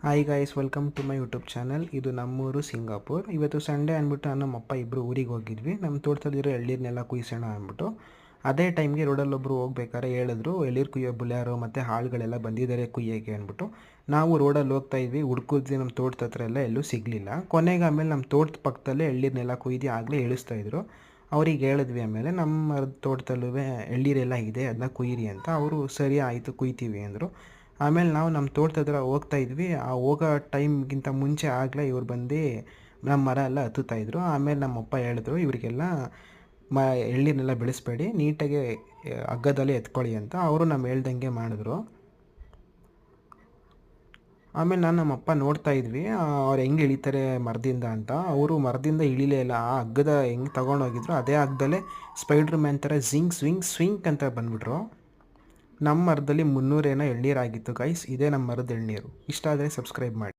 Hi guys, welcome to my YouTube channel. ಇದು ನಮ್ಮೂರು Singapore. ಇವತ್ತು ಸಂಡೇ ಅಂದ್ಬಿಟ್ಟು ನಮ್ಮಪ್ಪ ಇಬ್ಬರು ಊರಿಗೆ ಹೋಗಿದ್ವಿ. ನಮ್ಮ ತೋಟದಲ್ಲಿರೋ ಎಳ್ನೀರನ್ನೆಲ್ಲ ಕುಯ್ಸೋಣ ಅಂದ್ಬಿಟ್ಟು. ಅದೇ ಟೈಮ್ಗೆ ರೋಡಲ್ಲೊಬ್ಬರು ಹೋಗ್ಬೇಕಾದ್ರೆ ಹೇಳಿದ್ರು, ಎಳ್ನೀರು ಕುಯ್ಯೋ ಬುಲ್ಯಾರೋ ಮತ್ತು ಆಳುಗಳೆಲ್ಲ ಬಂದಿದ್ದಾರೆ ಕುಯ್ಯೋಕ್ಕೆ ಅಂದ್ಬಿಟ್ಟು. ನಾವು ರೋಡಲ್ಲಿ ಹೋಗ್ತಾ ಇದ್ವಿ, ಹುಡ್ಕಿದ್ವಿ, ನಮ್ಮ ತೋಟದ ಹತ್ರ ಎಲ್ಲ ಎಲ್ಲೂ ಸಿಗಲಿಲ್ಲ. ಕೊನೆಗೆ ಆಮೇಲೆ ನಮ್ಮ ತೋಟದ ಪಕ್ಕದಲ್ಲೇ ಎಳ್ನೀರನ್ನೆಲ್ಲ ಕುಯ್ದು ಆಗಲೇ ಇಳಿಸ್ತಾಯಿದ್ರು. ಅವ್ರಿಗೆ ಹೇಳಿದ್ವಿ. ಆಮೇಲೆ ನಮ್ಮ ತೋಟದಲ್ಲೂ ಎಳ್ನೀರೆಲ್ಲ ಇದೆ, ಅದನ್ನ ಕುಯ್ಯಿರಿ ಅಂತ. ಅವರು ಸರಿ ಆಯಿತು ಕುಯ್ತೀವಿ ಅಂದರು. ಆಮೇಲೆ ನಾವು ನಮ್ಮ ತೋಟದ ಹತ್ರ ಹೋಗ್ತಾ ಇದ್ವಿ. ಆ ಹೋಗೋ ಟೈಮ್ಗಿಂತ ಮುಂಚೆ ಆಗಲೇ ಇವ್ರು ಬಂದು ನಮ್ಮ ಮರ ಎಲ್ಲ ಹತ್ತುತ್ತಾಯಿದ್ರು. ಆಮೇಲೆ ನಮ್ಮಪ್ಪ ಹೇಳಿದ್ರು, ಇವರಿಗೆಲ್ಲ ಎಳ್ನೀರನ್ನೆಲ್ಲ ಬೆಳೆಸ್ಬೇಡಿ, ನೀಟಾಗಿ ಹಗ್ಗದಲ್ಲಿ ಎತ್ಕೊಳ್ಳಿ ಅಂತ. ಅವರು ನಮ್ಮ ಹೇಳ್ದಂಗೆ ಮಾಡಿದ್ರು. ಆಮೇಲೆ ನಮ್ಮಪ್ಪ ನೋಡ್ತಾ ಇದ್ವಿ ಅವ್ರು ಹೆಂಗೆ ಇಳಿತಾರೆ ಮರದಿಂದ ಅಂತ. ಅವರು ಮರದಿಂದ ಇಳಿಲೇ ಇಲ್ಲ. ಆ ಹಗ್ಗದ ಹೆಂಗೆ ತೊಗೊಂಡೋಗಿದ್ರು ಅದೇ ಹಗ್ಗದಲ್ಲೇ ಸ್ಪೈಡ್ರ್ ಮ್ಯಾನ್ ಥರ ಸ್ವಿಂಗ್ ಅಂತ ಬಂದ್ಬಿಟ್ರು. ನಮ್ಮ ಮರದಲ್ಲಿ 300 ಏನೋ ಎಳ್ನೀರಾಗಿತ್ತು ಗೈಸ್. ಇದೇ ನಮ್ಮ ಮರದ ಎಳ್ನೀರು. ಇಷ್ಟ ಆದರೆ ಸಬ್ಸ್ಕ್ರೈಬ್ ಮಾಡಿ.